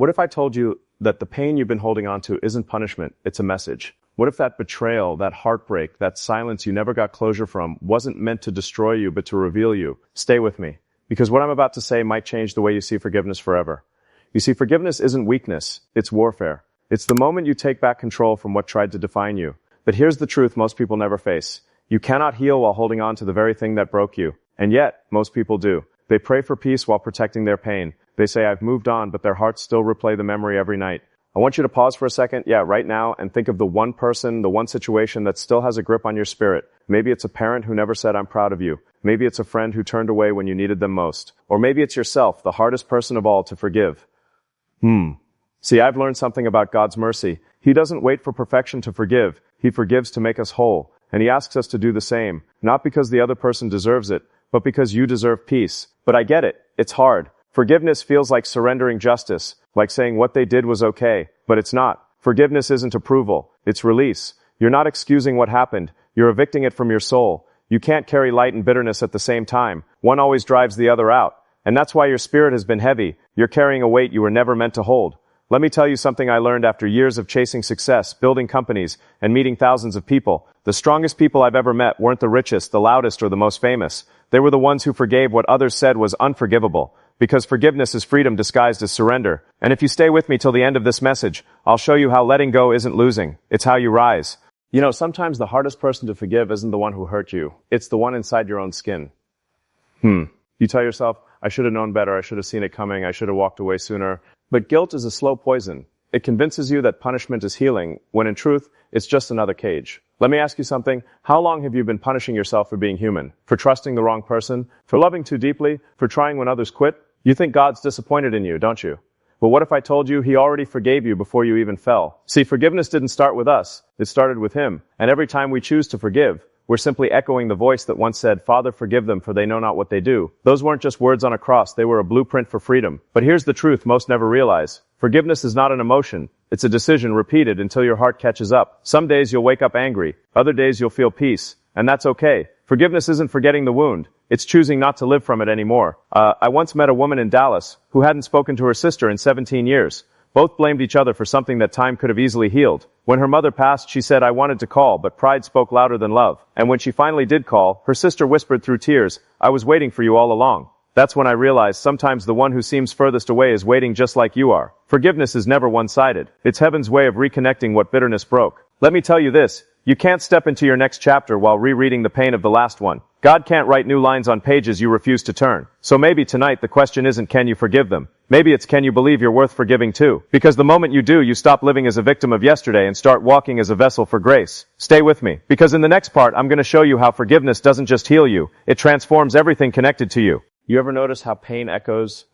What if I told you that the pain you've been holding on to isn't punishment, it's a message? What if that betrayal, that heartbreak, that silence you never got closure from wasn't meant to destroy you but to reveal you? Stay with me, because what I'm about to say might change the way you see forgiveness forever. You see, forgiveness isn't weakness, it's warfare. It's the moment you take back control from what tried to define you. But here's the truth most people never face. You cannot heal while holding on to the very thing that broke you. And yet, most people do. They pray for peace while protecting their pain. They say, I've moved on, but their hearts still replay the memory every night. I want you to pause for a second, right now, and think of the one person, the one situation that still has a grip on your spirit. Maybe it's a parent who never said, I'm proud of you. Maybe it's a friend who turned away when you needed them most. Or maybe it's yourself, the hardest person of all to forgive. See, I've learned something about God's mercy. He doesn't wait for perfection to forgive. He forgives to make us whole. And He asks us to do the same, not because the other person deserves it, but because you deserve peace. But I get it. It's hard. Forgiveness feels like surrendering justice, like saying what they did was okay, but it's not. Forgiveness isn't approval. It's release. You're not excusing what happened. You're evicting it from your soul. You can't carry light and bitterness at the same time. One always drives the other out. And that's why your spirit has been heavy. You're carrying a weight you were never meant to hold. Let me tell you something I learned after years of chasing success, building companies, and meeting thousands of people. The strongest people I've ever met weren't the richest, the loudest, or the most famous. They were the ones who forgave what others said was unforgivable. Because forgiveness is freedom disguised as surrender. And if you stay with me till the end of this message, I'll show you how letting go isn't losing. It's how you rise. You know, sometimes the hardest person to forgive isn't the one who hurt you. It's the one inside your own skin. You tell yourself, I should have known better, I should have seen it coming, I should have walked away sooner. But guilt is a slow poison. It convinces you that punishment is healing, when in truth, it's just another cage. Let me ask you something. How long have you been punishing yourself for being human? For trusting the wrong person? For loving too deeply? For trying when others quit? You think God's disappointed in you, don't you? But what if I told you He already forgave you before you even fell? See, forgiveness didn't start with us. It started with Him. And every time we choose to forgive, we're simply echoing the voice that once said, Father, forgive them, for they know not what they do. Those weren't just words on a cross. They were a blueprint for freedom. But here's the truth most never realize. Forgiveness is not an emotion. It's a decision repeated until your heart catches up. Some days you'll wake up angry. Other days you'll feel peace. And that's okay. Forgiveness isn't forgetting the wound. It's choosing not to live from it anymore. I once met a woman in Dallas who hadn't spoken to her sister in 17 years. Both blamed each other for something that time could have easily healed. When her mother passed, she said, I wanted to call, but pride spoke louder than love. And when she finally did call, her sister whispered through tears, I was waiting for you all along. That's when I realized sometimes the one who seems furthest away is waiting just like you are. Forgiveness is never one-sided. It's heaven's way of reconnecting what bitterness broke. Let me tell you this. You can't step into your next chapter while rereading the pain of the last one. God can't write new lines on pages you refuse to turn. So maybe tonight the question isn't can you forgive them? Maybe it's can you believe you're worth forgiving too? Because the moment you do, you stop living as a victim of yesterday and start walking as a vessel for grace. Stay with me, because in the next part I'm going to show you how forgiveness doesn't just heal you, it transforms everything connected to you. You ever notice how pain echoes?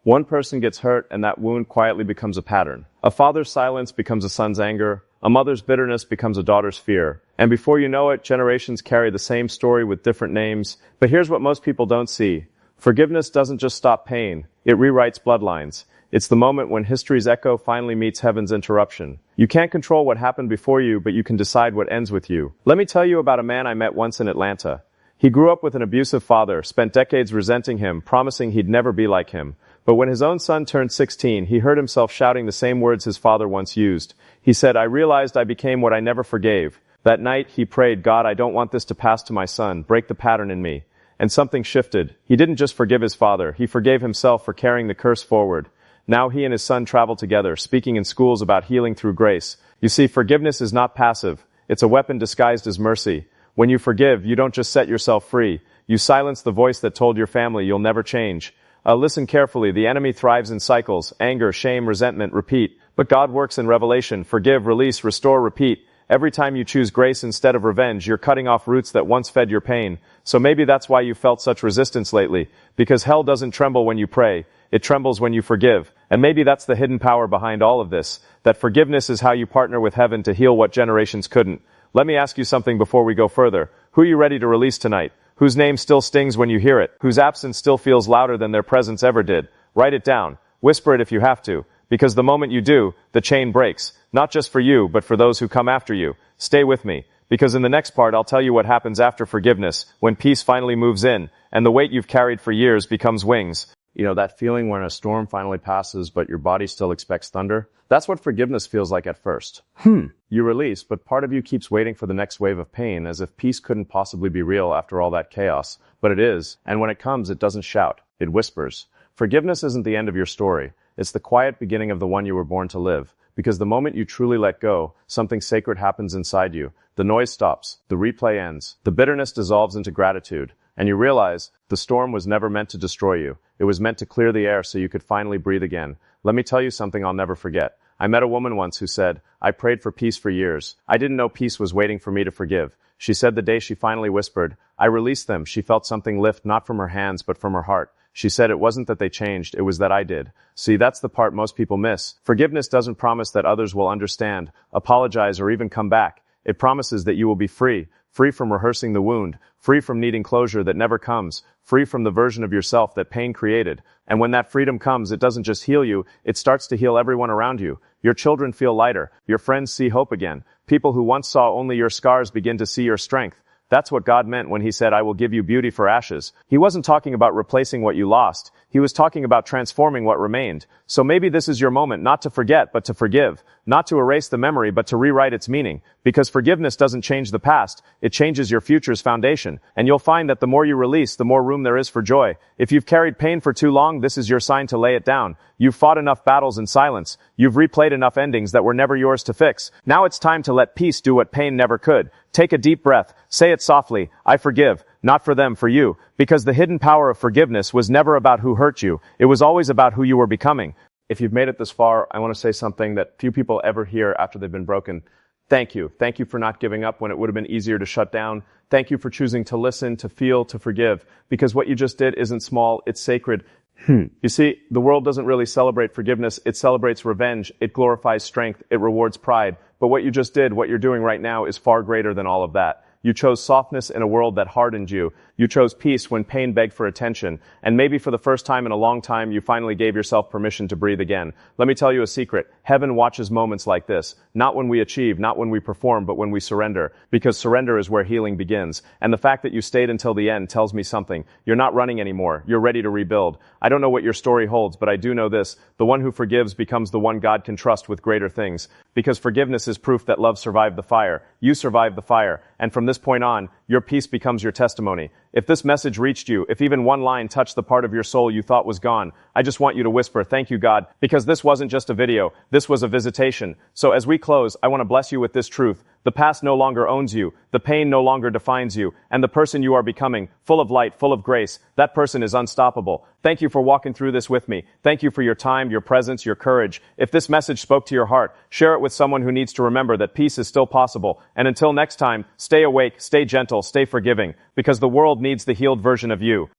One person gets hurt and that wound quietly becomes a pattern. A father's silence becomes a son's anger. A mother's bitterness becomes a daughter's fear. And before you know it, generations carry the same story with different names. But here's what most people don't see. Forgiveness doesn't just stop pain. It rewrites bloodlines. It's the moment when history's echo finally meets heaven's interruption. You can't control what happened before you, but you can decide what ends with you. Let me tell you about a man I met once in Atlanta. He grew up with an abusive father, spent decades resenting him, promising he'd never be like him. But when his own son turned 16, he heard himself shouting the same words his father once used. He said, I realized I became what I never forgave. That night, he prayed, God, I don't want this to pass to my son. Break the pattern in me. And something shifted. He didn't just forgive his father. He forgave himself for carrying the curse forward. Now he and his son travel together, speaking in schools about healing through grace. You see, forgiveness is not passive. It's a weapon disguised as mercy. When you forgive, you don't just set yourself free. You silence the voice that told your family you'll never change. Listen carefully. The enemy thrives in cycles. Anger, shame, resentment, repeat. But God works in revelation. Forgive, release, restore, repeat. Every time you choose grace instead of revenge, you're cutting off roots that once fed your pain. So maybe that's why you felt such resistance lately. Because hell doesn't tremble when you pray. It trembles when you forgive. And maybe that's the hidden power behind all of this. That forgiveness is how you partner with heaven to heal what generations couldn't. Let me ask you something before we go further. Who are you ready to release tonight? Whose name still stings when you hear it? Whose absence still feels louder than their presence ever did? Write it down. Whisper it if you have to. Because the moment you do, the chain breaks. Not just for you, but for those who come after you. Stay with me. Because in the next part, I'll tell you what happens after forgiveness, when peace finally moves in, and the weight you've carried for years becomes wings. You know, that feeling when a storm finally passes, but your body still expects thunder? That's what forgiveness feels like at first. You release, but part of you keeps waiting for the next wave of pain, as if peace couldn't possibly be real after all that chaos. But it is, and when it comes, it doesn't shout. It whispers. Forgiveness isn't the end of your story. It's the quiet beginning of the one you were born to live. Because the moment you truly let go, something sacred happens inside you. The noise stops. The replay ends. The bitterness dissolves into gratitude. And you realize the storm was never meant to destroy you. It was meant to clear the air so you could finally breathe again. Let me tell you something I'll never forget. I met a woman once who said, "I prayed for peace for years. I didn't know peace was waiting for me to forgive." She said the day she finally whispered, "I released them," she felt something lift not from her hands but from her heart. She said it wasn't that they changed, it was that I did. See, that's the part most people miss. Forgiveness doesn't promise that others will understand, apologize, or even come back. It promises that you will be free. Free from rehearsing the wound, free from needing closure that never comes, free from the version of yourself that pain created. And when that freedom comes, it doesn't just heal you, it starts to heal everyone around you. Your children feel lighter, your friends see hope again. People who once saw only your scars begin to see your strength. That's what God meant when he said, "I will give you beauty for ashes." He wasn't talking about replacing what you lost. He was talking about transforming what remained. So maybe this is your moment not to forget, but to forgive. Not to erase the memory, but to rewrite its meaning. Because forgiveness doesn't change the past, it changes your future's foundation. And you'll find that the more you release, the more room there is for joy. If you've carried pain for too long, this is your sign to lay it down. You've fought enough battles in silence. You've replayed enough endings that were never yours to fix. Now it's time to let peace do what pain never could. Take a deep breath. Say it softly. I forgive. Not for them, for you. Because the hidden power of forgiveness was never about who hurt you. It was always about who you were becoming. If you've made it this far, I want to say something that few people ever hear after they've been broken. Thank you. Thank you for not giving up when it would have been easier to shut down. Thank you for choosing to listen, to feel, to forgive. Because what you just did isn't small, it's sacred. You see, the world doesn't really celebrate forgiveness. It celebrates revenge. It glorifies strength. It rewards pride. But what you just did, what you're doing right now, is far greater than all of that. You chose softness in a world that hardened you. You chose peace when pain begged for attention. And maybe for the first time in a long time, you finally gave yourself permission to breathe again. Let me tell you a secret. Heaven watches moments like this. Not when we achieve, not when we perform, but when we surrender. Because surrender is where healing begins. And the fact that you stayed until the end tells me something. You're not running anymore. You're ready to rebuild. I don't know what your story holds, but I do know this. The one who forgives becomes the one God can trust with greater things. Because forgiveness is proof that love survived the fire. You survived the fire. And from this point on, your peace becomes your testimony. If this message reached you, if even one line touched the part of your soul you thought was gone, I just want you to whisper, "Thank you, God," because this wasn't just a video. This was a visitation. So as we close, I want to bless you with this truth. The past no longer owns you. The pain no longer defines you. And the person you are becoming, full of light, full of grace, that person is unstoppable. Thank you for walking through this with me. Thank you for your time, your presence, your courage. If this message spoke to your heart, share it with someone who needs to remember that peace is still possible. And until next time, stay awake, stay gentle, stay forgiving, because the world needs the healed version of you.